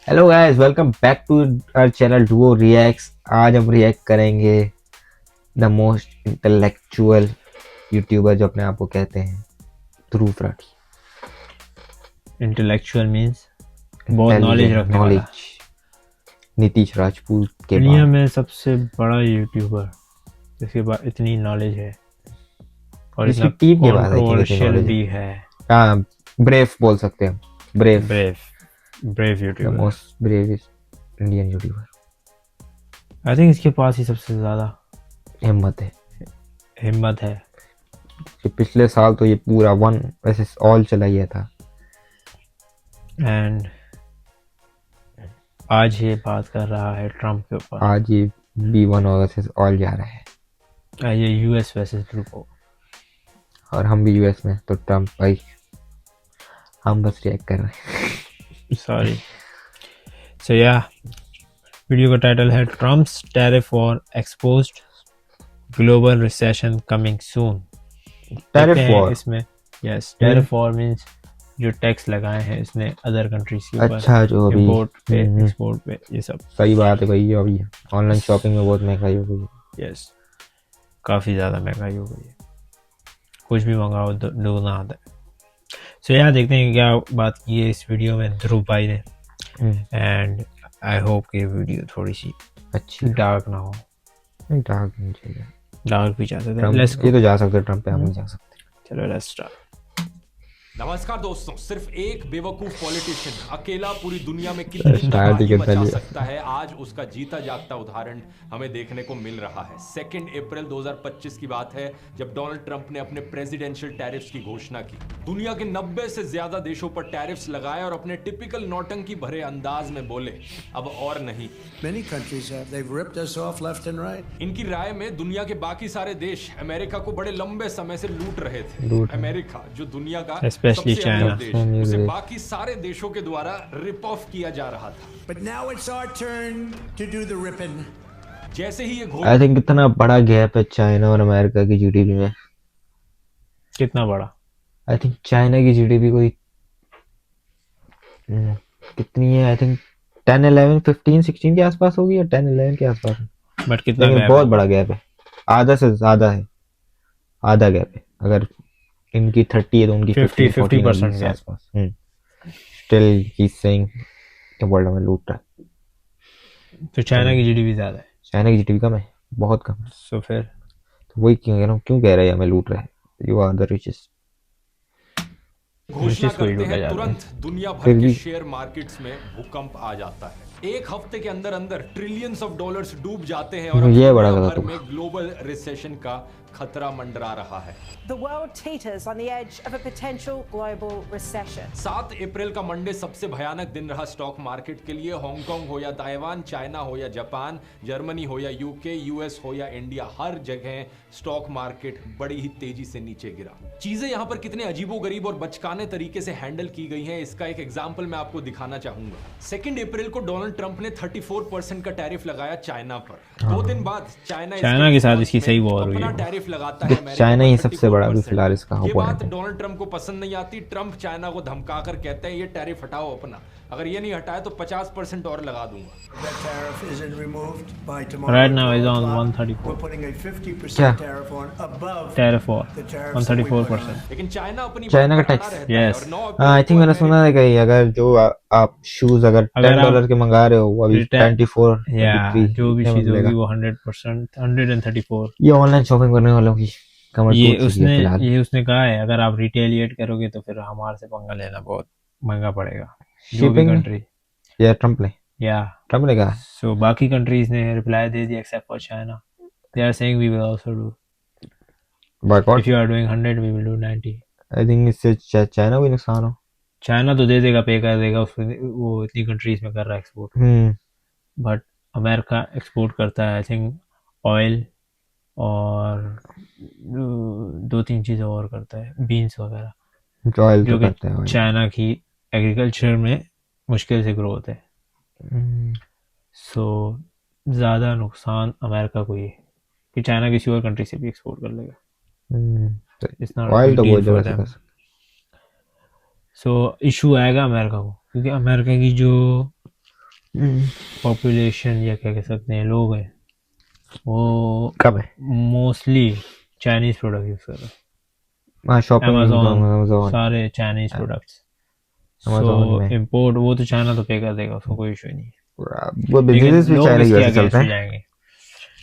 Hello guys, welcome back to our channel duo reacts. आज हम react करेंगे the most intellectual YouTuber जो अपने आप को कहते हैं, ध्रुव राठी। इंटेलेक्चुअल मीन्स बहुत नॉलेज रखने वाला। नॉलेज। नीतीश राजपूत के दुनिया बाद में सबसे बड़ा यूट्यूबर जिसके पास इतनी नॉलेज है और जिसकी इतना टीम के बाद आई थिंक इतनी कंट्रोवर्शियल नॉलेज भी है। है। हाँ, ब्रेव बोल सकते हैं। Brave, brave brave the YouTuber. Most bravest Indian YouTuber. I think इसके पास ही सबसे ज़्यादा हिम्मत है। हिम्मत है। कि पिछले साल तो ये पूरा वन वैसे ऑल चला गया था। एंड आज ये बात कर रहा है ट्रम्प के ऊपर। आज ये B1 वर्सेस ऑल जा रहा है। ये यूएस वर्सेस ग्रुप और हम भी यूएस में, तो ट्रम्प भाई हम बस रिएक्ट कर रहे हैं। सॉरी। सो या वीडियो का टाइटल है Trump's tariff war exposed, global recession coming soon. Tariff war. इसमें यस, टैरिफ वॉर मींस जो टैक्स लगाए हैं इसने अदर कंट्रीज के ऊपर, अच्छा, जो अभी इंपोर्ट पे एक्सपोर्ट पे, ये सब। सही बात है भाई। अभी ऑनलाइन शॉपिंग में बहुत महंगाई हो गई है। यस, काफ़ी ज़्यादा महंगाई हो गई है। कुछ भी मंगाओ दोगुना आता है। सो यार देखते हैं क्या बात की है इस वीडियो में ध्रुव भाई ने। एंड आई होप कि वीडियो थोड़ी सी अच्छी डार्क ना हो। डार्क नहीं चाहिए। डार्क भी चाहते थे। ट्रम्प लेट्स ये तो जा सकते, ट्रम्प पे हम नहीं जा सकते। चलो लेट्स स्टार्ट। नमस्कार दोस्तों, सिर्फ एक बेवकूफ पॉलिटिशियन अकेला पूरी दुनिया में कितनी स्टार्ट ही तबाही करता मचा है। सकता है, आज उसका जीता जागता उदाहरण हमें देखने को मिल रहा है। 2 अप्रैल 2025 की बात है जब डोनाल्ड ट्रंप ने अपने प्रेसिडेंशियल टैरिफ्स की घोषणा की। दुनिया के 90 से ज्यादा देशों पर टैरिफ्स लगाए और अपने टिपिकल नौटंकी भरे अंदाज में बोले, अब और नहीं। Many countries have. They've ripped us off left and right. इनकी राय में दुनिया के बाकी सारे देश अमेरिका को बड़े लंबे समय से लूट रहे थे। अमेरिका जो दुनिया का Especially सबसे अमीर China. देश, उसे बाकी सारे देशों के द्वारा रिप ऑफ किया जा रहा था। But now it's our turn to do the ripping. जैसे ही ये आई थिंक कितना बड़ा गैप है चाइना और अमेरिका की जीडीपी में। कितना बड़ा? आई थिंक चाइना की जीडीपी कोई कितनी है, आई थिंक 10 11 15 16 के आसपास होगी, या 10 11 के आसपास है। बट कितना लेकिन गैप बहुत है? बड़ा गैप है। आधा से ज्यादा है। आधा गैप है। अगर इनकी 30 है तो उनकी 50% के आसपास। स्टिल ही सेइंग कि वर्ल्ड में लूट रहा है। तो चाइना की जीडीपी ज्यादा है। चाइना की जीडीपी कम है, बहुत कम है। सो फिर तो वही क्यों कह रहा हूँ, क्यों कह रहे हैं हमें लूट रहा है। You are the richest. घोषणा को ही करते लूटा हैं, जाता है। तुरंत दुनिया भर फिर के भी शेयर मार्केट्स में भूकंप आ जाता है। एक हफ्ते के अंदर अंदर ट्रिलियंस ऑफ डॉलर्स डूब जाते हैं और अब ये बड़ा दुनिया गलत भर हुआ। में ग्लोबल रिसेशन का खतरा मंडरा रहा है। The world teeters on the edge of a potential global recession. 7 अप्रैल का मंडे सबसे भयानक दिन रहा स्टॉक मार्केट के लिए। हांगकांग हो या ताइवान, चाइना हो या जापान, जर्मनी हो या यूके, यूएस हो या इंडिया, हर जगह स्टॉक मार्केट बड़ी ही तेजी से नीचे गिरा। चीजें यहां पर कितने अजीबोगरीब और बचकाने तरीके से हैंडल की गई हैं, इसका एक एग्जांपल मैं आपको दिखाना चाहूंगा। 2 अप्रैल को डोनाल्ड ट्रंप ने 34% का टैरिफ लगाया चाइना पर। 2 दिन बाद चाइना के साथ इसकी सही वॉर हुई अपना है। टैरिफ लगाता है अमेरिका चाइना पर ही सबसे बड़ा अभी 34%। फिलहाल इसका ये opponent बात है। डोनाल्ड ट्रंप को पसंद नहीं आती। ट्रंप चाइना को धमकाकर कहते हैं ये टैरिफ हटाओ अपना, अगर ये नहीं हटाया तो 50% और लगा दूंगा। That tariff isn't removed by tomorrow. Right now at is 12 on o'clock. 134. We're putting a 50% क्या? tariff on above tariff war the tariffs that we put on. 134%। लेकिन चाइना अपनी चाइना बात का पर अड़ा टैक्स। रहता है Yes. और 9 अप्रैल आई थिंक को मैंने सुना है कि अगर जो आप शूज अगर अगर आप $10 के मंगा रहे हो वो अभी रिटर्न- 24 या 23 जो भी इतने में चीज होगी मिलेगा। वो 100%, 134। ये ऑनलाइन शॉपिंग करने वालों की कमर ये टूट चुकी है फिलहाल। उसने कहा है अगर आप रिटेलिएट करोगे तो फिर हमारे से पंगा लेना बहुत महंगा पड़ेगा। जो भी शिपिंग कंट्री या ट्रम्प या ने कहा। सो बाकी कंट्रीज ने रिप्लाई दे दिया except for China. They are saying we will also do, boycott. If you are doing 100 we will do 90। I think इससे चाइना को ही नुकसान हो। चाइना तो दे देगा, पे कर देगा, उसको वो इतनी कंट्रीज में कर रहा है एक्सपोर्ट। बट अमेरिका एक्सपोर्ट करता है आई थिंक ऑयल और 2-3 चीज़ें और करता है, बीन्स वगैरह, ऑयल जो तो कि करते हैं। चाइना की एग्रीकल्चर में मुश्किल से ग्रो होते हैं। सो ज़्यादा नुकसान अमेरिका को ही है कि चाइना किसी और कंट्री से भी एक्सपोर्ट कर लेगा। It's not a oil big तो deal बहुत for जगह से them. कर सकते। सो इशू आएगा अमेरिका को, क्योंकि अमेरिका की जो पॉपुलेशन या क्या कह सकते हैं लोग हैं वो कब है? मोस्टली चाइनीज प्रोडक्ट यूज कर रहे हैं। हाँ, शॉपिंग अमेजोन सारे चाइनीज प्रोडक्ट्स। अमेजोन सो में इम्पोर्ट वो तो चाइना तो पे कर देगा, उसको कोई इशू नहीं है, वो लेकिन बिजनेस भी लोग चाइना की इसके वजह से अगेंस्ट चलता हो है। जाएंगे।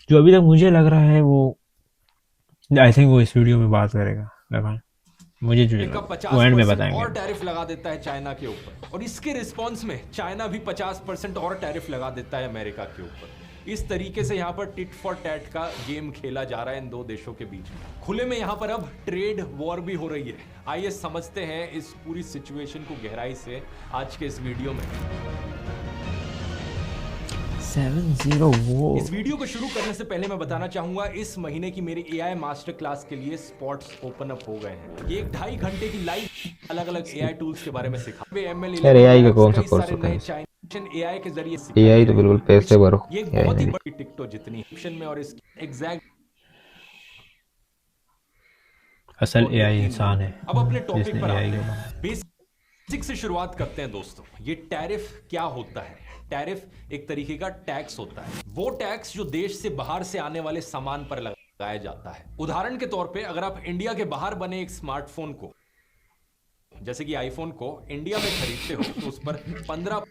जो अभी तक मुझे लग रहा है वो आई थिंक वो इस वीडियो में बात करेगा, लगा मुझे जो का वो एंड में 50% बताएंगे। और टैरिफ लगा देता है चाइना के ऊपर, और इसके रिस्पॉन्स में चाइना भी 50% और टैरिफ लगा देता है अमेरिका के ऊपर। इस तरीके से यहाँ पर टिट फॉर टैट का गेम खेला जा रहा है इन दो देशों के बीच में। खुले में यहाँ पर अब ट्रेड वॉर भी हो रही है। आइए समझते हैं इस पूरी सिचुएशन को गहराई से आज के इस वीडियो में। 7-0 वो इस वीडियो को शुरू करने से पहले मैं बताना चाहूंगा इस महीने की मेरी एआई मास्टर क्लास के लिए स्पॉट्स ओपन अप हो गए हैं। ये 2.5 घंटे की लाइव अलग अलग एआई टूल्स के बारे में सिखा। यार AI का कौन सा कोर्स होता है? एआई के जरिए AI तो बिल्कुल पैसे भरो। ये एक बहुत ही बड़ी टिकटो जितनी ऑप्शन में और इस एग्जैक्ट असल एआई इंसान है। अब अपने टॉपिक जिसने पर AI आते को हैं। बेसिक से शुरुआत करते हैं दोस्तों। ये टैरिफ क्या होता है? टैरिफ एक तरीके का टैक्स होता है। वो टैक्स जो देश से बाहर से आने वाले सामान पर लगाया जाता है। उदाहरण के तौर पे अगर आप इंडिया के बाहर बने एक स्मार्टफोन को, जैसे कि आईफोन को इंडिया में खरीदते हो तो उस पर 15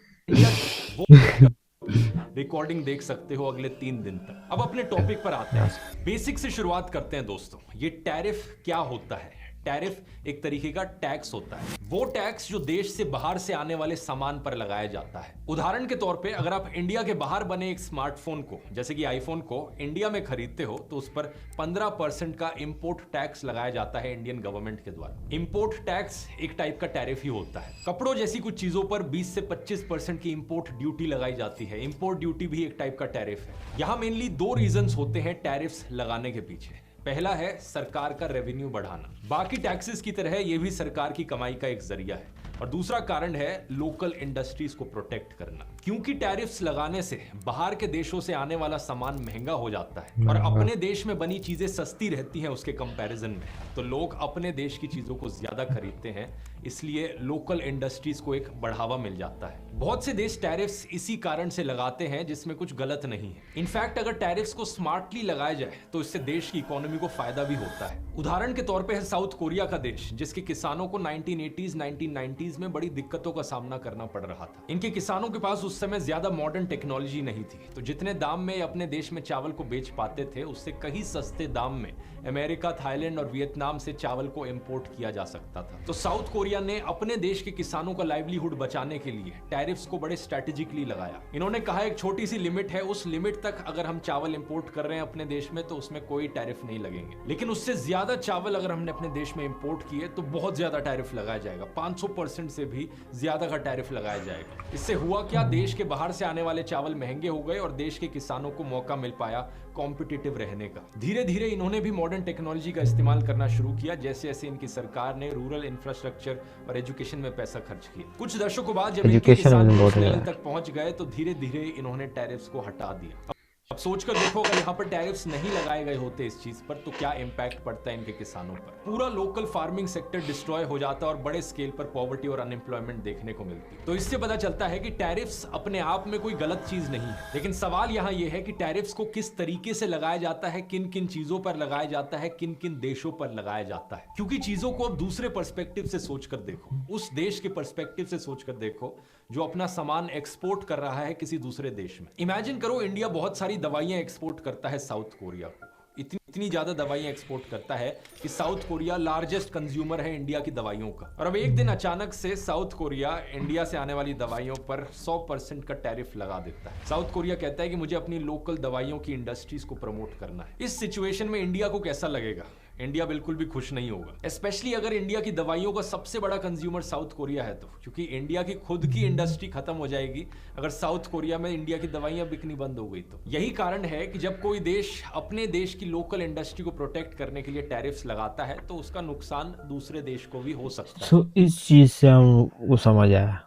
रिकॉर्डिंग देख सकते हो अगले 3 दिन तक। अब अपने टॉपिक पर आते हैं। बेसिक से शुरुआत करते हैं दोस्तों। ये टैरिफ क्या होता है? टैरिफ एक तरीके का टैक्स होता है। वो टैक्स जो देश से बाहर से आने वाले सामान पर लगाया जाता है। उदाहरण के तौर पे अगर आप इंडिया के बाहर बने एक स्मार्टफोन को, जैसे कि आईफोन को इंडिया में खरीदते हो तो उस पर 15% का इंपोर्ट टैक्स लगाया जाता है इंडियन गवर्नमेंट के द्वारा। इंपोर्ट टैक्स एक टाइप का टैरिफ ही होता है। कपड़ों जैसी कुछ चीजों पर 20 से 25% की इंपोर्ट ड्यूटी लगाई जाती है। इंपोर्ट ड्यूटी भी एक टाइप का टैरिफ है। यहाँ मेनली 2 रीजंस होते हैं टैरिफ्स लगाने के पीछे। पहला है सरकार का रेवेन्यू बढ़ाना। बाकी टैक्सेस की तरह ये भी सरकार की कमाई का एक जरिया है। और दूसरा कारण है लोकल इंडस्ट्रीज को प्रोटेक्ट करना, क्योंकि टैरिफ्स लगाने से बाहर के देशों से आने वाला सामान महंगा हो जाता है और अपने देश में बनी चीजें सस्ती रहती हैं उसके कंपैरिजन में। तो लोग अपने देश की चीजों को ज्यादा खरीदते हैं, इसलिए लोकल इंडस्ट्रीज को एक बढ़ावा मिल जाता है। बहुत से देश टैरिफ्स इसी कारण से लगाते हैं, जिसमें कुछ गलत नहीं है। इनफैक्ट अगर टैरिफ्स को स्मार्टली लगाया जाए तो इससे देश की इकोनॉमी को फायदा भी होता है। उदाहरण के तौर पे है साउथ कोरिया का देश, जिसके किसानों को 1980s 1990s में बड़ी दिक्कतों का सामना करना पड़ रहा था। इनके किसानों के पास उस समय ज्यादा मॉडर्न टेक्नोलॉजी नहीं थी, तो जितने दाम में अपने देश में चावल को बेच पाते थे उससे कहीं सस्ते दाम में अमेरिका, थाईलैंड और वियतनाम से चावल को इंपोर्ट किया जा सकता था। तो साउथ कोरिया ने अपने देश के किसानों का लाइवलीहुड बचाने के लिए टैरिफ्स को बड़े स्ट्रेटेजिकली लगाया। इन्होंने कहा एक छोटी सी लिमिट है, उस लिमिट तक अगर हम चावल इंपोर्ट कर रहे हैं अपने देश में तो उसमें कोई टैरिफ नहीं लगेंगे, लेकिन उससे ज्यादा चावल अगर हमने अपने देश में इंपोर्ट किए तो बहुत ज्यादा टैरिफ लगाया जाएगा। 500% से भी ज्यादा का टैरिफ लगाया जाएगा। इससे हुआ क्या, देश के बाहर से आने वाले चावल महंगे हो गए और देश के किसानों को मौका मिल पाया कॉम्पिटिटिव रहने का। धीरे धीरे इन्होंने भी मॉडर्न टेक्नोलॉजी का इस्तेमाल करना शुरू किया, जैसे जैसे इनकी सरकार ने रूरल इंफ्रास्ट्रक्चर और एजुकेशन में पैसा खर्च किया। कुछ दशकों बाद जब इनके किसान उस लेवल तक पहुंच गए तो धीरे धीरे इन्होंने टैरिफ्स को हटा दिया। अब सोचकर देखो, अगर यहाँ पर टैरिफ्स नहीं लगाए गए होते इस चीज पर तो क्या इंपैक्ट पड़ता है इनके किसानों पर। पूरा लोकल फार्मिंग सेक्टर डिस्ट्रॉय हो जाता और बड़े स्केल पर पॉवर्टी और अनएम्प्लॉयमेंट देखने को मिलती। तो इससे पता चलता है कि टैरिफ्स अपने आप में कोई गलत चीज नहीं है, लेकिन सवाल यहाँ यह है कि टैरिफ्स को किस तरीके से लगाया जाता है, किन किन चीजों पर लगाया जाता है, किन किन देशों पर लगाया जाता है। क्योंकि चीजों को अब दूसरे पर्सपेक्टिव से सोचकर देखो, उस देश के पर्सपेक्टिव से सोचकर देखो जो अपना सामान एक्सपोर्ट कर रहा है किसी दूसरे देश में। इमेजिन करो, इंडिया बहुत सारी दवाइयां एक्सपोर्ट करता है साउथ कोरिया को। इतनी ज्यादा दवाइयां एक्सपोर्ट करता है कि साउथ कोरिया लार्जेस्ट कंज्यूमर है इंडिया की दवाइयों का। और अब एक दिन अचानक से साउथ कोरिया इंडिया से आने वाली दवाइयों पर 100% का टैरिफ लगा देता है। साउथ कोरिया कहता है कि मुझे अपनी लोकल दवाइयों की इंडस्ट्रीज को प्रमोट करना है। इस सिचुएशन में इंडिया को कैसा लगेगा? इंडिया बिल्कुल भी खुश नहीं होगा, स्पेशली अगर इंडिया की दवाइयों का सबसे बड़ा कंज्यूमर साउथ कोरिया है तो, क्योंकि इंडिया की खुद की इंडस्ट्री खत्म हो जाएगी अगर साउथ कोरिया में इंडिया की दवाइयां बिकनी बंद हो गई तो। यही कारण है कि जब कोई देश अपने देश की लोकल इंडस्ट्री को प्रोटेक्ट करने के लिए टैरिफ्स लगाता है तो उसका नुकसान दूसरे देश को भी हो सकता है। इस चीज से हमको समझ आया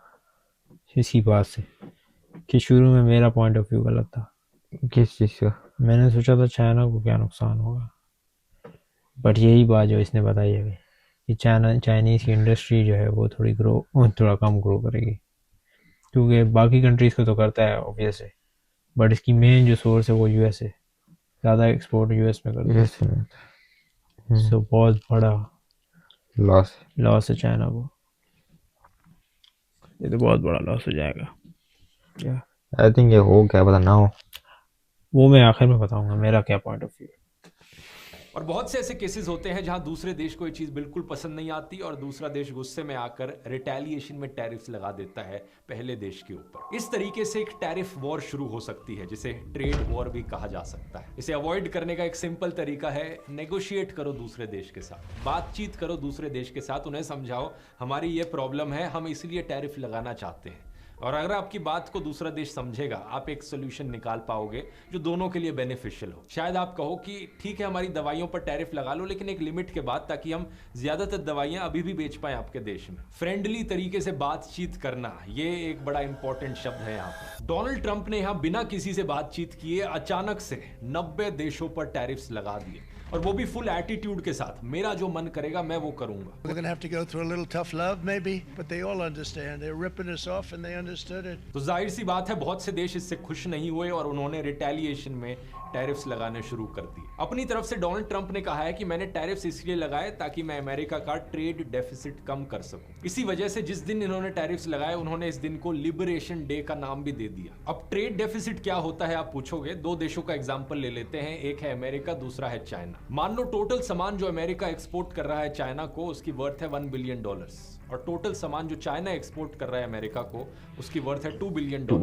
इसी बात से कि शुरू में मेरा पॉइंट ऑफ व्यू गलत था। किस चीज का? मैंने सोचा था चाइना को क्या नुकसान होगा, बट यही बात जो इसने बताई है कि चाइनीज की इंडस्ट्री जो है वो थोड़ा कम ग्रो करेगी, क्योंकि बाकी कंट्रीज को तो करता है ऑब्वियसली, बट इसकी मेन जो सोर्स है वो यूएस है, ज़्यादा एक्सपोर्ट यूएस में करता है। सो बहुत बड़ा लॉस है चाइना को, ये तो बहुत बड़ा लॉस हो जाएगा। आई थिंक ये हो क्या पता ना हो, वो मैं आखिर में बताऊंगा मेरा क्या पॉइंट ऑफ व्यू। और बहुत से ऐसे केसेस होते हैं जहां दूसरे देश को ये चीज बिल्कुल पसंद नहीं आती और दूसरा देश गुस्से में आकर रिटेलिएशन में टैरिफ्स लगा देता है पहले देश के ऊपर। इस तरीके से एक टैरिफ वॉर शुरू हो सकती है, जिसे ट्रेड वॉर भी कहा जा सकता है। इसे अवॉइड करने का एक सिंपल तरीका है, नेगोशिएट करो दूसरे देश के साथ, बातचीत करो दूसरे देश के साथ, उन्हें समझाओ हमारी ये प्रॉब्लम है, हम इसलिए टैरिफ लगाना चाहते हैं। और अगर आपकी बात को दूसरा देश समझेगा, आप एक सोल्यूशन निकाल पाओगे जो दोनों के लिए बेनिफिशियल हो। शायद आप कहो कि ठीक है हमारी दवाइयों पर टैरिफ लगा लो, लेकिन एक लिमिट के बाद, ताकि हम ज्यादातर दवाइयां अभी भी बेच पाए आपके देश में। फ्रेंडली तरीके से बातचीत करना, ये एक बड़ा इंपॉर्टेंट शब्द है यहाँ पर। डोनाल्ड ट्रंप ने यहाँ बिना किसी से बातचीत किए अचानक से 90 देशों पर टैरिफ्स लगा दिए, और वो भी फुल एटीट्यूड के साथ, मेरा जो मन करेगा मैं वो करूंगा। We're going to have to go through a little tough love, maybe, but they all understand. They're ripping us off, and they understood it. तो जाहिर सी बात है बहुत से देश इससे खुश नहीं हुए और उन्होंने रिटेलिएशन में टैरिफ्स लगाने शुरू कर दिए। अपनी तरफ से डोनाल्ड ट्रंप ने कहा है कि मैंने टैरिफ्स इसलिए लगाए ताकि मैं अमेरिका का ट्रेड डेफिसिट कम कर सकूं। इसी वजह से जिस दिन इन्होंने टैरिफ्स लगाए, उन्होंने इस दिन को लिबरेशन डे का नाम भी दे दिया। अब ट्रेड डेफिसिट क्या होता है आप पूछोगे, दो देशों का एग्जांपल ले लेते हैं, एक है अमेरिका, दूसरा है चाइना। मान लो टोटल सामान जो अमेरिका एक्सपोर्ट कर रहा है चाइना को, उसकी वर्थ है $1 बिलियन, और टोटल सामान जो चाइना एक्सपोर्ट कर रहा है अमेरिका को, उसकी वर्थ है $2 बिलियन। तो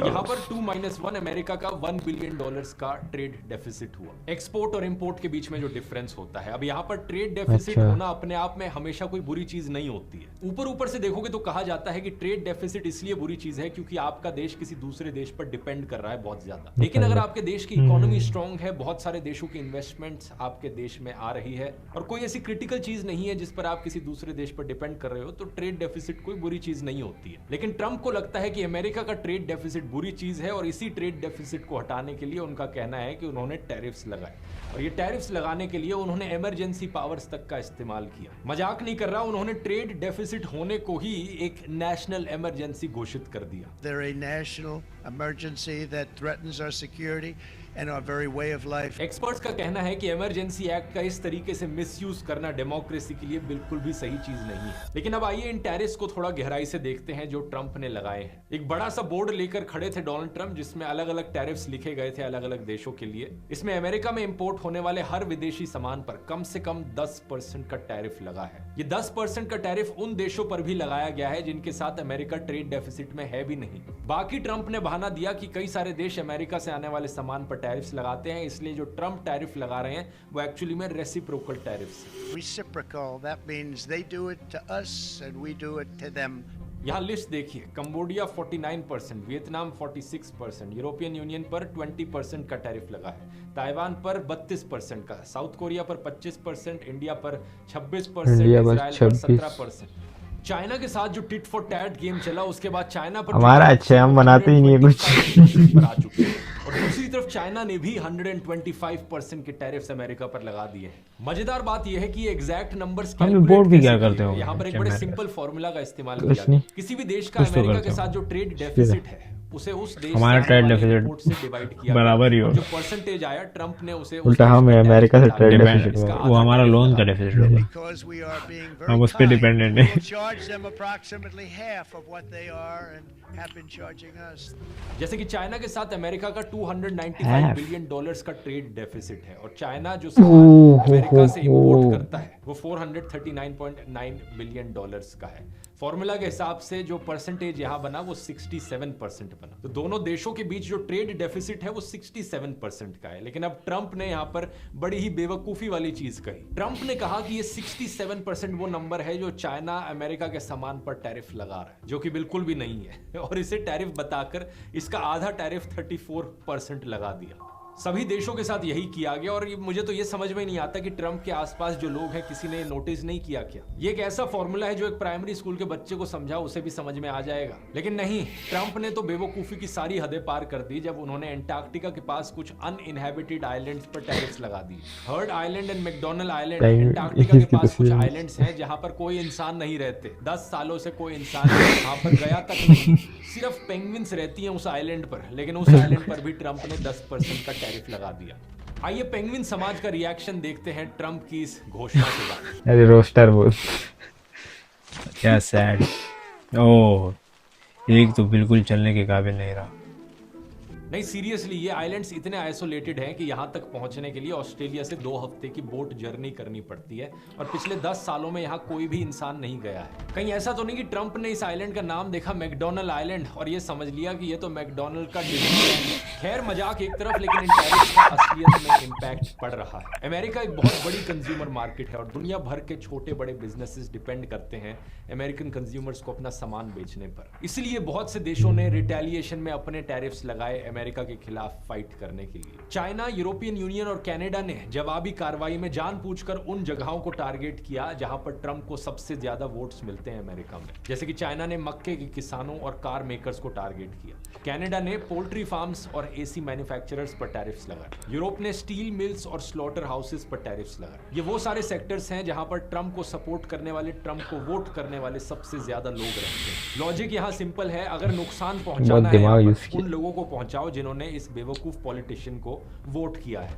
यहाँ पर 2 - 1 अमेरिका का $1 बिलियन का ट्रेड डेफिसिट हुआ। एक्सपोर्ट और इंपोर्ट के बीच में जो डिफरेंस होता है। अब यहाँ पर ट्रेड डेफिसिट होना अपने आप में हमेशा कोई बुरी चीज नहीं होती है। ऊपर से देखोगे तो कहा जाता है कि ट्रेड डेफिसिट इसलिए बुरी चीज है क्योंकि आपका देश किसी दूसरे देश पर डिपेंड कर रहा है बहुत ज्यादा। लेकिन अगर आपके देश की इकोनॉमी स्ट्रांग है, बहुत सारे देशों की इन्वेस्टमेंट्स आपके देश में आ रही है, और कोई ऐसी क्रिटिकल चीज नहीं है जिस पर आप किसी दूसरे देश पर डिपेंड कर रहे हो, तो ट्रेड डेफिसिट कोई बुरी चीज नहीं होती है। लेकिन ट्रंप को लगता है कि अमेरिका का ट्रेड डेफिसिट बुरी चीज है, और इसी ट्रेड डेफिसिट को हटाने के लिए उनका कहना है कि उन्होंने टैरिफ्स लगाए, और ये टैरिफ्स लगाने के लिए उन्होंने इमरजेंसी पावर्स तक का इस्तेमाल किया। मजाक नहीं कर रहा, उन्होंने ट्रेड डेफिसिट होने को ही एक नेशनल इमरजेंसी घोषित कर दिया। They're a national emergency that threatens our security and our very way of life. Experts का कहना है कि इमरजेंसी एक्ट का इस तरीके से मिसयूज करना डेमोक्रेसी के लिए बिल्कुल भी सही चीज नहीं है। लेकिन अब आइए इन टैरिफ्स को थोड़ा गहराई से देखते हैं जो ट्रंप ने लगाए हैं। एक बड़ा सा बोर्ड लेकर खड़े थे डोनाल्ड ट्रंप, जिसमें अलग अलग टैरिफ्स लिखे गए थे अलग अलग देशों के लिए। इसमें अमेरिका में इंपोर्ट होने वाले हर विदेशी सामान पर कम से कम 10% का टैरिफ लगा है। ये 10% का टैरिफ उन देशों पर भी लगाया गया है जिनके साथ अमेरिका ट्रेड डेफिसिट में है भी नहीं। बाकी ट्रंप ने बहाना दिया कि कई सारे देश अमेरिका से आने वाले सामान पर टैरिफ्स लगाते हैं, इसलिए जो ट्रंप टैरिफ लगा रहे हैं वो एक्चुअली में रेसिप्रोकल टैरिफ्स हैं। Reciprocal, that means they do it to us and we do it to them. यहाँ लिस्ट देखिए, कंबोडिया 49%, वियतनाम 46%, यूरोपियन यूनियन पर 20% का टैरिफ लगा है, ताइवान पर 32% का, साउथ कोरिया पर 25%, इंडिया पर 26%, इजराइल पर 17%। चाइना के साथ जो टिट फॉर टैट गेम चला, उसके बाद चाइना पर हमारा अच्छा है, हम बनाते ही नहीं है कुछ। पर आ चुके हैं। और दूसरी तरफ चाइना ने भी 125% के टैरिफ्स अमेरिका पर लगा दिए हैं। मजेदार बात यह है कि ये एग्जैक्ट नंबर्स इंपोर्ट भी क्या करते हो, यहाँ पर एक बड़े सिंपल फॉर्मूला का इस्तेमाल किया गया। किसी भी देश का अमेरिका के साथ जो ट्रेड डेफिसिट है, उसे उस देश हमारा ट्रेड डेफिसिट से डिवाइड किया बराबर ही हो। जो परसेंटेज आया, ट्रंप ने उसे उल्टा हम अमेरिका से ट्रेड डेफिसिट वो हमारा लोन का डेफिसिट होगा, Because we are being very हम उस पे kind, डिपेंडेंट we'll हैं। charge them approximately half of what they are and have been charging us. जैसे कि चाइना के साथ अमेरिका का $295 बिलियन का ट्रेड डेफिसिट है, और चाइना जो सामान अमेरिका से इंपोर्ट करता है वो $439.9 बिलियन का है। फॉर्मूला के हिसाब से जो परसेंटेज यहाँ बना वो 67% बना। तो दोनों देशों के बीच जो ट्रेड डेफिसिट है वो 67% का है। लेकिन अब ट्रंप ने यहाँ पर बड़ी ही बेवकूफी वाली चीज कही। ट्रंप ने कहा कि ये 67% वो नंबर है जो चाइना अमेरिका के सामान पर टैरिफ लगा रहा है, जो कि बिल्कुल भी नहीं है, और इसे टैरिफ बताकर इसका आधा टैरिफ 34% लगा दिया। सभी देशों के साथ यही किया गया और मुझे तो ये समझ में नहीं आता कि ट्रंप के आसपास जो लोग हैं किसी ने नोटिस नहीं किया क्या। ये एक ऐसा फॉर्मूला है जो एक प्राइमरी स्कूल के बच्चे को समझा उसे भी समझ में आ जाएगा, लेकिन नहीं, ट्रंप ने तो बेवकूफी की सारी हदें पार कर दी जब उन्होंने एंटार्क्टिका के पास कुछ अनइनहेबिटेड आइलैंड्स पर टैरिफ्स लगा दिए। Heard island and McDonald island, Antarctica के पास कुछ आइलैंड्स हैं जहां पर कोई इंसान नहीं रहते। 10 सालों से कोई इंसान वहां पर गया तक नहीं, सिर्फ पेंगुइन्स रहती हैं उस आइलैंड पर, लेकिन उस आइलैंड पर भी ट्रंप ने 10% का टैरिफ लगा दिया। आइए पेंगुइन समाज का रिएक्शन देखते हैं ट्रंप की इस घोषणा के बाद। अरे रोस्टर बोल। क्या सैड। ओह, एक तो बिल्कुल चलने के काबिल नहीं रहा। नहीं सीरियसली, ये आइलैंड्स इतने आइसोलेटेड हैं कि यहाँ तक पहुँचने के लिए ऑस्ट्रेलिया से 2 हफ्ते की बोट जर्नी करनी पड़ती है और पिछले 10 सालों में यहाँ कोई भी इंसान नहीं गया है। कहीं ऐसा तो नहीं कि ट्रंप ने इस आइलैंड का नाम देखा मैकडोनल्ड आइलैंड और ये समझ लिया कि ये तो मैकडोनल्ड का डिज्नीलैंड है। खैर मजाक एक तरफ, लेकिन इन टैरिफ्स का असलियत में इम्पैक्ट पड़ रहा है। अमेरिका एक बहुत बड़ी कंज्यूमर मार्केट है और दुनिया भर के छोटे बड़े बिजनेसेस डिपेंड करते हैं अमेरिकन कंज्यूमर्स को अपना सामान बेचने पर। इसलिए बहुत से देशों ने रिटेलिएशन में अपने टैरिफ्स लगाए अमेरिका के खिलाफ फाइट करने के लिए। चाइना, यूरोपियन यूनियन और कनाडा ने जवाबी कार्रवाई में जानबूझकर उन जगहों को टारगेट किया जहां पर ट्रंप को सबसे ज्यादा वोट्स मिलते हैं अमेरिका में। जैसे कि चाइना ने मक्के के किसानों और कार मेकर्स को टारगेट किया, कनाडा ने पोल्ट्री फार्म्स और एसी मैन्युफैक्चरर्स पर टैरिफ्स लगाए, यूरोप ने स्टील मिल्स और स्लॉटर हाउसेस पर टैरिफ्स लगाए। ये वो सारे सेक्टर्स हैं जहां पर ट्रंप को सपोर्ट करने वाले, ट्रंप को वोट करने वाले सबसे ज्यादा लोग रहते हैं। लॉजिक यहाँ सिंपल है, अगर नुकसान पहुंचाना है उन लोगों को पहुंचाओ जिन्होंने इस बेवकूफ पॉलिटिशियन को वोट किया है।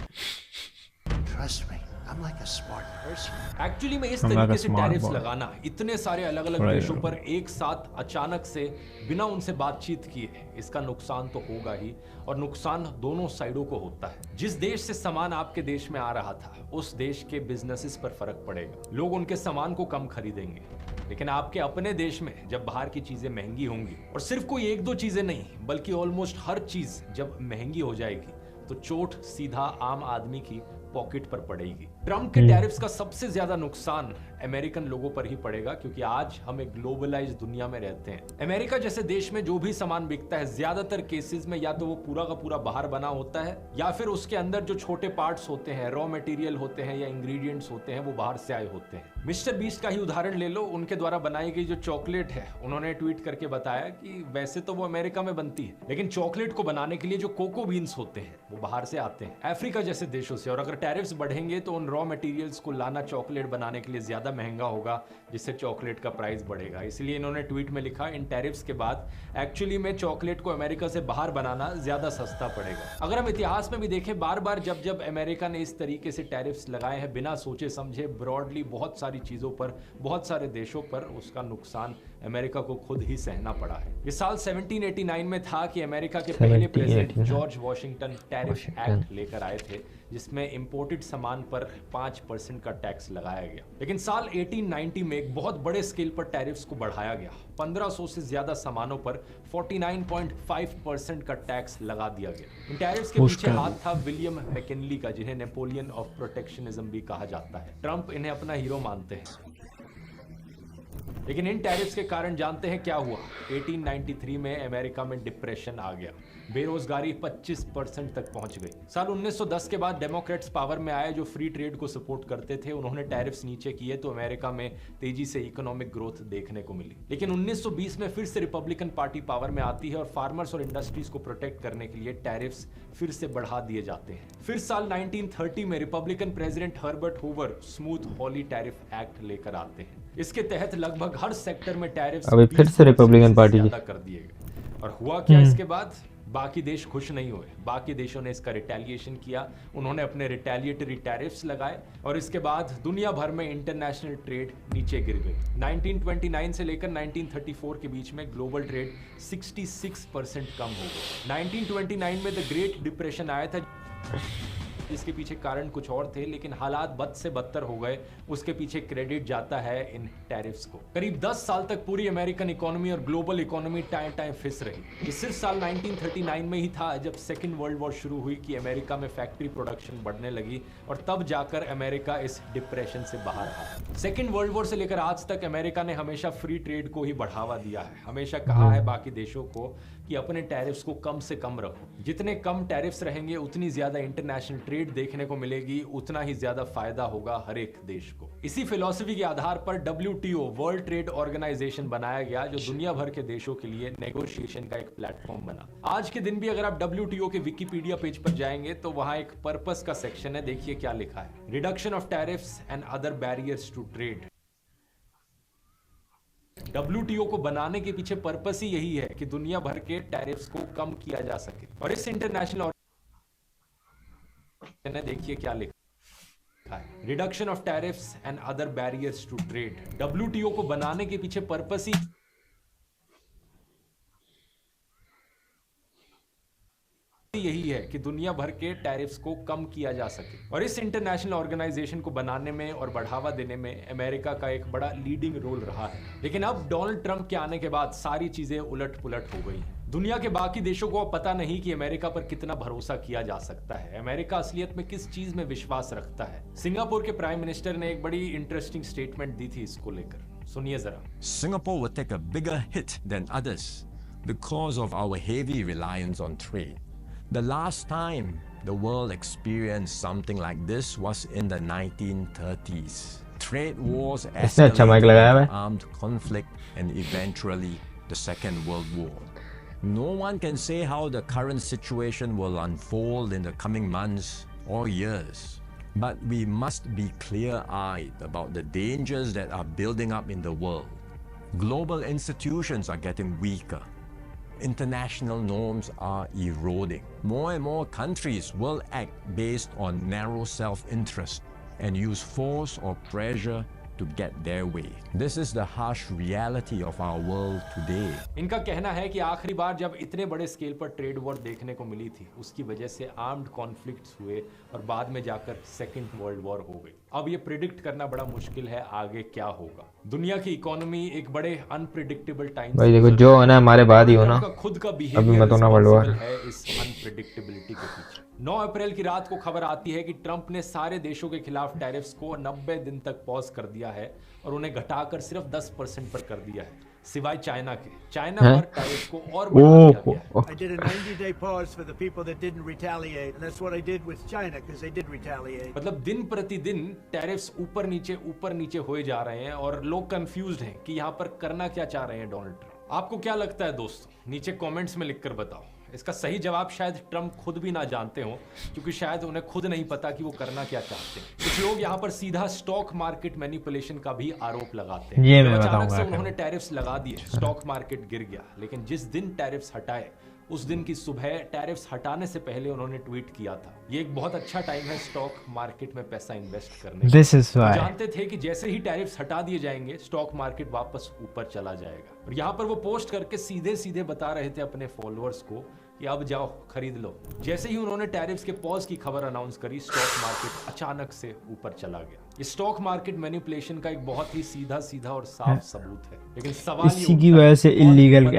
Trust me, I'm like a smart person. Actually में इस तरीके से टैरिफ्स लगाना, इतने सारे अलग अलग देशों पर एक साथ अचानक से बिना उनसे बातचीत किए, इसका नुकसान तो होगा ही और नुकसान दोनों साइडों को होता है। जिस देश से सामान आपके देश में आ रहा था उस देश के बिजनेसेस पर फर्क पड़ेगा, लोग उनके सामान को कम खरीदेंगे। लेकिन आपके अपने देश में जब बाहर की चीजें महंगी होंगी और सिर्फ कोई 1-2 चीजें नहीं बल्कि ऑलमोस्ट हर चीज जब महंगी हो जाएगी तो चोट सीधा आम आदमी की पॉकेट पर पड़ेगी। ट्रंप के टैरिफ्स का सबसे ज्यादा नुकसान अमेरिकन लोगों पर ही पड़ेगा क्योंकि आज हम एक ग्लोबलाइज दुनिया में रहते हैं। अमेरिका जैसे देश में जो भी सामान बिकता है ज्यादातर केसेस में या तो वो पूरा का पूरा बाहर बना होता है या फिर उसके अंदर जो छोटे पार्ट्स होते हैं, रॉ मटेरियल होते हैं या इंग्रेडिएंट्स होते हैं वो बाहर से आए होते हैं। मिस्टर बीस्ट का ही उदाहरण ले लो, उनके द्वारा बनाई गई जो चॉकलेट है, उन्होंने ट्वीट करके बताया कि वैसे तो वो अमेरिका में बनती है लेकिन चॉकलेट को बनाने के लिए जो कोको बीन्स होते हैं वो बाहर से आते हैं, अफ्रीका जैसे देशों से। और अगर टैरिफ्स बढ़ेंगे तो उन रॉ मटेरियल्स को लाना चॉकलेट बनाने के लिए ज्यादा महंगा होगा जिससे चॉकलेट का प्राइस बढ़ेगा। इसलिए इन्होंने ट्वीट में लिखा, इन टैरिफ्स के बाद एक्चुअली में चॉकलेट को अमेरिका से बाहर बनाना ज्यादा सस्ता पड़ेगा। अगर हम इतिहास में भी देखें, बार बार जब अमेरिका ने इस तरीके से टैरिफ्स लगाए हैं बिना सोचे समझे ब्रॉडली बहुत सारी चीजों पर, बहुत सारे देशों पर, उसका नुकसान अमेरिका को खुद ही सहना पड़ा है। इस साल 1789 में था कि अमेरिका के पहले president George Washington tariff act लेकर आए थे जिसमें इंपोर्टेड सामान पर 5% का टैक्स लगाया गया। लेकिन साल 1890 में एक बहुत बड़े स्केल पर टैरिफ्स को बढ़ाया गया। 1500 से ज्यादा सामानों पर 49.5% का टैक्स लगा दिया गया। इन टैरिफ्स के पीछे हाथ था विलियम मैकिनली का, जिन्हें नेपोलियन ऑफ प्रोटेक्शनिज्म भी कहा जाता है। ट्रंप इन्हें अपना हीरो मानते हैं। लेकिन इन टैरिफ्स के कारण जानते हैं क्या हुआ? 1893 में अमेरिका में डिप्रेशन आ गया, बेरोजगारी 25% तक पहुंच गई। साल 1910 के बाद डेमोक्रेट्स पावर में आए जो फ्री ट्रेड को सपोर्ट करते थे, उन्होंने टैरिफ्स नीचे किए तो अमेरिका में तेजी से इकोनॉमिक ग्रोथ देखने को मिली। लेकिन 1920 में फिर से रिपब्लिकन पार्टी पावर में आती है और फार्मर्स और इंडस्ट्रीज को प्रोटेक्ट करने के लिए टैरिफ्स फिर से बढ़ा दिए जाते हैं। फिर साल 1930 में Republican president Herbert Hoover Smoot Hawley tariff act लेकर आते हैं। इसके तहत लगभग हर सेक्टर में टैरिफ्स अभी फिर से रिपब्लिकन पार्टी ज्यादा कर दिए गए। और हुआ क्या इसके बाद? बाकी देश खुश नहीं हुए, बाकी देशों ने इसका रिटेलिएशन किया, उन्होंने अपने रिटेलिएटरी टैरिफ्स लगाए और इसके बाद दुनिया भर में इंटरनेशनल ट्रेड नीचे गिर गई। 1929 से लेकर 1934 के बीच में ग्लोबल ट्रेड 66% कम हो गया। 1929 में द ग्रेट डिप्रेशन आया था जिसके पीछे कारण कुछ और थे, लेकिन हालात बद से बदतर हो गए। उसके पीछे क्रेडिट जाता है इन टैरिफ्स को। करीब 10 साल तक पूरी अमेरिकन इकोनॉमी और ग्लोबल इकोनॉमी टाइम फिस रही। ये सिर्फ साल 1939 में ही था जब सेकेंड वर्ल्ड वॉर शुरू हुई कि अमेरिका में फैक्ट्री प्रोडक्शन बढ़ने लगी और तब जाकर अमेरिका इस डिप्रेशन से बाहर आया। सेकेंड वर्ल्ड वॉर से लेकर आज तक अमेरिका ने हमेशा फ्री ट्रेड को ही बढ़ावा दिया है, हमेशा कहा है बाकी देशों को कि अपने टैरिफ्स को कम से कम रखो। जितने कम टैरिफ्स रहेंगे उतनी ज्यादा इंटरनेशनल ट्रेड देखने को मिलेगी, उतना ही ज्यादा फायदा होगा हर एक देश को। इसी फिलॉसफी के आधार पर WTO वर्ल्ड ट्रेड ऑर्गेनाइजेशन बनाया गया, जो दुनिया भर के देशों के लिए नेगोशिएशन का एक प्लेटफॉर्म बना। आज के दिन भी अगर आप WTO के विकिपीडिया पेज पर जाएंगे तो वहां एक पर्पस का सेक्शन है, देखिए क्या लिखा है, reduction of tariffs and other barriers to trade. WTO को बनाने के पीछे पर्पस ही यही है कि दुनिया भर के टैरिफ्स को कम किया जा सके। और इस इंटरनेशनल देखिए क्या लिखा है, reduction of tariffs and other barriers to trade. WTO को बनाने के पीछे पर्पस ही यही है कि दुनिया भर के टैरिफ्स को कम किया जा सके। और इस इंटरनेशनल ऑर्गेनाइजेशन को बनाने में और बढ़ावा देने में अमेरिका का एक बड़ा लीडिंग रोल रहा है। लेकिन अब डोनाल्ड ट्रंप के आने के बाद सारी चीजें उलट पुलट हो गई हैं। दुनिया के बाकी देशों को अब पता नहीं कि अमेरिका पर कितना भरोसा किया जा सकता है, अमेरिका असलियत में किस चीज में विश्वास रखता है। सिंगापुर के प्राइम मिनिस्टर ने एक बड़ी इंटरेस्टिंग स्टेटमेंट दी थी इसको लेकर, सुनिए जरा। Singapore will take a bigger hit than others because of our heavy reliance on trade. The last time the world experienced something like this was in the 1930s. Trade wars escalated armed conflict and eventually the Second World War. No one can say how the current situation will unfold in the coming months or years. But we must be clear-eyed about the dangers that are building up in the world. Global institutions are getting weaker. International norms are eroding. More and more countries will act based on narrow self-interest and use force or pressure to get their way. This is the harsh reality of our world today. इनका कहना है कि आखिरी बार जब इतने बड़े scale पर trade war देखने को मिली थी, उसकी वजह से आर्म्ड कॉन्फ्लिक्ट्स हुए और बाद में जाकर सेकेंड वर्ल्ड वॉर हो गई। अब ये प्रिडिक्ट करना बड़ा मुश्किल है आगे क्या होगा। दुनिया की इकोनॉमी एक बड़े अनप्रिडिक्टेबल टाइम भाई देखो जो होना है हमारे बाद ही होना, खुद का अभी मत होना वर्ल्ड वॉर है इस अनप्रिडिक्टेबिलिटी के पीछे। 9 अप्रैल की रात को खबर आती है कि ट्रंप ने सारे देशों के खिलाफ टैरिफ्स को 90 दिन तक पॉज कर दिया है और उन्हें घटाकर सिर्फ 10% पर कर दिया है, सिवाय चाइना के। चाइना पर टैरिफ को और बढ़ा दिया गया है। I did a 90-day pause for the people that didn't retaliate, and that's what I did with China because they did retaliate. मतलब दिन प्रतिदिन टैरिफ्स ऊपर नीचे होए जा रहे हैं और लोग कंफ्यूज्ड हैं कि यहाँ पर करना क्या चाह रहे हैं डोनाल्ड ट्रंप। आपको क्या लगता है दोस्तों, नीचे कमेंट्स में लिखकर बताओ। इसका सही जवाब शायद ट्रंप खुद भी ना जानते हो, क्योंकि शायद उन्हें खुद नहीं पता कि वो करना क्या चाहते हैं। कुछ लोग यहाँ पर सीधा स्टॉक मार्केट मैनिपुलेशन का भी आरोप लगाते हैं। ये मैं अचानक से बताऊंगा। उन्होंने टैरिफ्स लगा दिए, स्टॉक मार्केट गिर गया। लेकिन जिस दिन टैरिफ्स हटाए उस दिन की सुबह टैरिफ्स हटाने से पहले उन्होंने ट्वीट किया था, ये एक बहुत अच्छा टाइम है स्टॉक मार्केट में पैसा इन्वेस्ट करने का। This is why. जानते थे कि जैसे ही टैरिफ्स हटा दिए जाएंगे स्टॉक मार्केट वापस ऊपर चला जाएगा। और यहाँ पर वो पोस्ट करके सीधे बता रहे थे अपने फॉलोअर्स को कि अब जाओ खरीद लो। जैसे ही उन्होंने टैरिफ्स के पॉज की खबर अनाउंस करी, स्टॉक मार्केट अचानक से ऊपर चला गया। ये स्टॉक मार्केट मैनिपुलेशन का एक बहुत ही सीधा और साफ सबूत है। लेकिन सवाल इसी की वजह से इलीगल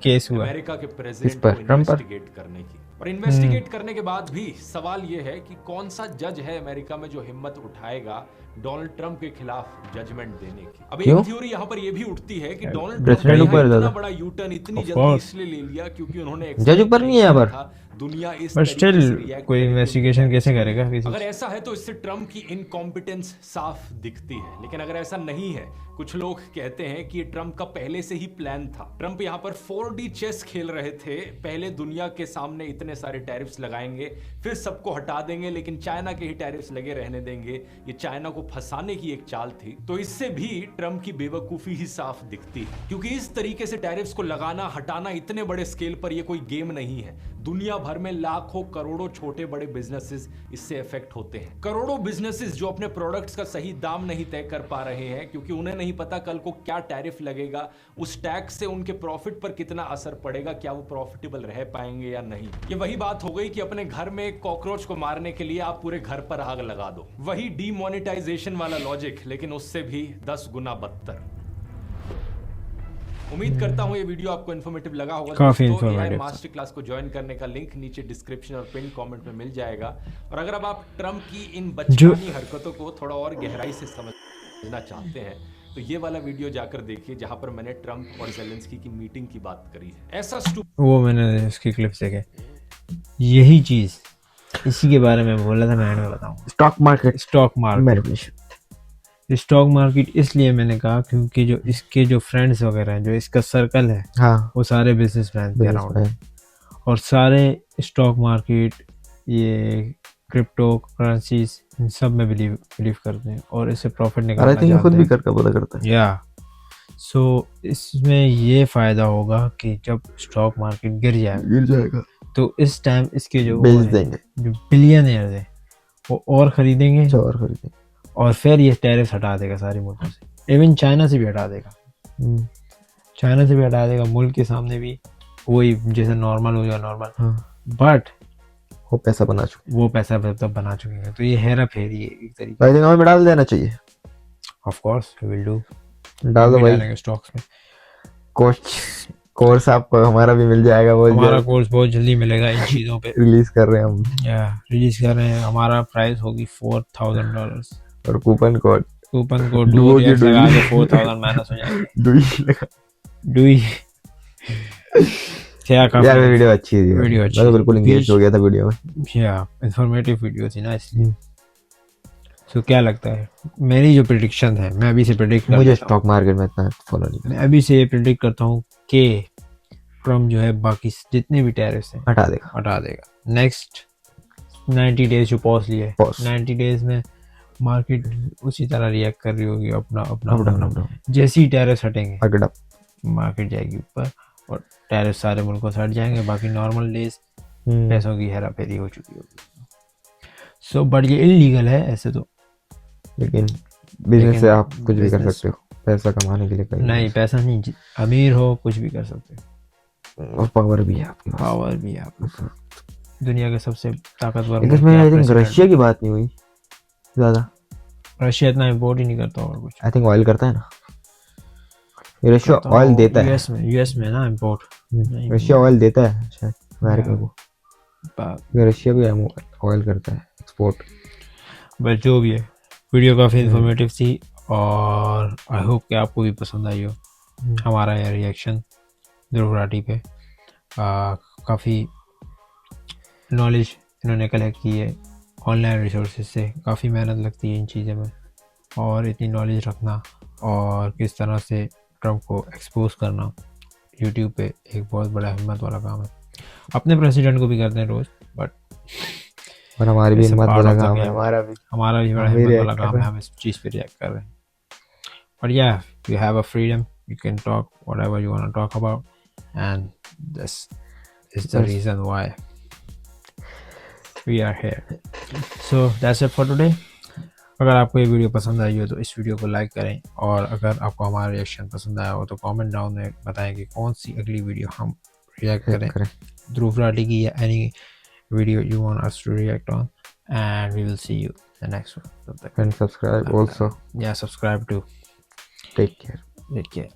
केस हुआ अमेरिका के प्रेसिडेंट को इन्वेस्टिगेट करने की। और इन्वेस्टिगेट करने के बाद भी सवाल ये है कि कौन सा जज है अमेरिका में जो हिम्मत उठाएगा डोनाल्ड ट्रंप के खिलाफ जजमेंट देने की। अब एक थ्योरी यहाँ पर ये भी उठती है कि डोनाल्ड ट्रंप ने इतना बड़ा यू टर्न इतनी जल्दी इसलिए ले लिया क्योंकि उन्होंने जज ऊपर नहीं है यहाँ पर। दुनिया इस बट स्टिल कोई इन्वेस्टिगेशन कैसे करेगा? अगर ऐसा है तो इससे ट्रंप की इनकॉम्पिटेंस साफ दिखती है। लेकिन अगर ऐसा नहीं है, कुछ लोग कहते हैं कि ये ट्रंप का पहले से ही प्लान था। ट्रंप यहाँ पर 4D चेस खेल रहे थे। पहले दुनिया के सामने इतने सारे टैरिफ्स लगाएंगे, फिर सबको हटा देंगे, लेकिन चाइना के ही टैरिफ्स लगे रहने देंगे। ये चाइना को फंसाने की एक चाल थी। तो इससे भी ट्रंप की बेवकूफी ही साफ दिखती है, क्योंकि इस तरीके से टैरिफ्स को लगाना हटाना इतने बड़े स्केल पर ये कोई गेम नहीं है। दुनिया भर में लाखों करोड़ों छोटे बड़े बिजनेसेस इससे इफेक्ट होते हैं। करोड़ों बिजनेसेस जो अपने प्रोडक्ट्स का सही दाम नहीं तय कर पा रहे हैं, क्योंकि उन्हें नहीं पता कल को क्या टैरिफ लगेगा, उस टैक्स से उनके प्रॉफिट पर कितना असर पड़ेगा, क्या वो प्रॉफिटेबल रह पाएंगे या नहीं। ये वही बात हो गई कि अपने घर में एक कॉकरोच को मारने के लिए आप पूरे घर पर आग लगा दो। वही डीमोनेटाइजेशन वाला लॉजिक, लेकिन उससे भी 10 गुना बदतर। उम्मीद करता हूं ये वीडियो आपको इन्फॉर्मेटिव लगा होगा। काफी दोस्तों, इन्फॉर्मेटिव। मास्टर क्लास को ज्वाइन करने का लिंक नीचे डिस्क्रिप्शन और पिन कमेंट में मिल जाएगा। और अगर अब आप ट्रंप की इन बचकानी हरकतों को थोड़ा और गहराई से समझना चाहते हैं तो ये वाला वीडियो जाकर देखिए जहां पर मैंने ट्रंप और जेलेंस्की की मीटिंग की बात करी है। ऐसा वो मैंने उसकी क्लिप्स देखे, यही चीज इसी के बारे में बोला था, मैं बताऊंगा। Stock market manipulation, stock market इसलिए मैंने कहा क्योंकि जो इसके जो फ्रेंड्स वगैरह हैं, जो इसका सर्कल है, हाँ, वो सारे बिजनेसमैन के अराउंड है, और सारे स्टॉक मार्केट, ये क्रिप्टो करेंसीज, इन सब में बिलीव करते हैं और इससे प्रॉफिट निकालना चाहते हैं। खुद भी करके पता करता है। या सो इसमें ये फायदा होगा कि जब स्टॉक मार्केट गिर जाएगा तो इस टाइम इसके जो बेच देंगे, जो बिलियनियर है वो और खरीदेंगे और फिर ये टैरिफ हटा देगा सारे मुल्कों से, इवन चाइना से भी हटा देगा, मुल्क के सामने भी वही जैसे नॉर्मल हो जाए नॉर्मल, बट वो पैसा बना चुके हैं। तो ये हेरा फेरी है एक तरीके भाई, हमें डाल देना चाहिए। Of course we will do, डाल दो भाई स्टॉक्स में। कोर्स आपको हमारा भी मिल जाएगा, हमारा कोर्स बहुत जल्दी मिलेगा इन चीज़ों पे। रिलीज कर रहे हैं हम, रिलीज कर रहे हैं। हमारा प्राइस होगी $4,000 और कूपन कोड डुओ लगा के 4,000 माइनस हो जाएगा। डुई क्या काम यार, वीडियो अच्छी थी, मैं तो बिल्कुल एंगेज हो गया था वीडियो में। या इंफॉर्मेटिव वीडियो थी ना, इसलिए। सो क्या लगता है, मेरी जो प्रेडिक्शन है, मैं अभी से प्रेडिक्ट मुझे स्टॉक मार्केट में इतना फॉलो नहीं, मैं अभी से ये प्रेडिक्ट करता हूँ कि ट्रम्प जो है बाकी जितने भी टैरिफ्स हैं हटा देगा। नेक्स्ट 90 डेज जो पॉज लिया है, 90 डेज में मार्केट उसी तरह रिएक्ट कर रही होगी, अपना जैसे ही टैरिफ्स हटेंगे मार्केट जाएगी ऊपर और टैरिफ सारे मुल्कों से हट जाएंगे, बाकी नॉर्मल डेज पैसों की हेरा फेरी हो चुकी होगी। सो बट ये इलीगल है ऐसे तो, लेकिन बिजनेस से आप कुछ भी कर सकते हो पैसा कमाने के लिए। नहीं, पैसा नहीं, अमीर हो कुछ भी कर सकते हो, और पावर भी है आपके पास, दुनिया के सबसे ताकतवर। इसमें आई थिंक रशिया की बात नहीं हुई ज्यादा, रशिया इतना इम्पोर्ट ही नहीं करता और कुछ। आई थिंक ऑयल करता है ना, रशिया ऑयल देता है यूएस में ना इम्पोर्ट, रशिया ऑयल देता है शायद अमेरिका को, रशिया भी ऑयल करता है एक्सपोर्ट। बस जो भी है, वीडियो काफ़ी इन्फॉर्मेटिव थी और आई होप कि आपको भी पसंद आई हो हमारा यह रिएक्शन ध्रुव राठी पे। काफ़ी नॉलेज इन्होंने कलेक्ट की है ऑनलाइन रिसोर्सेज से, काफ़ी मेहनत लगती है इन चीज़ों में, और इतनी नॉलेज रखना और किस तरह से ट्रम्प को एक्सपोज करना यूट्यूब पे एक बहुत बड़ा हिम्मत वाला काम है। अपने प्रेसिडेंट को भी करते हैं रोज़, बट और हमारी भी हिम्मत वाला काम है, हमारा भी बड़ा हिम्मत वाला काम है, हम इस चीज़ पे रिएक्ट कर रहे हैं। But yeah, you have a freedom, you can talk whatever you want to talk about, and this is the reason why we are here. So that's it for today. अगर आपको ये वीडियो पसंद आई हो तो इस वीडियो को like करें, और अगर आपको हमारा रिएक्शन पसंद आया हो तो कमेंट डाउन में बताएं कि कौन सी अगली वीडियो हम रिएक्ट करें, ध्रुव राठी की या any video you want us to react on, and we will see you the next one. And subscribe also. Yeah, subscribe too. Take care.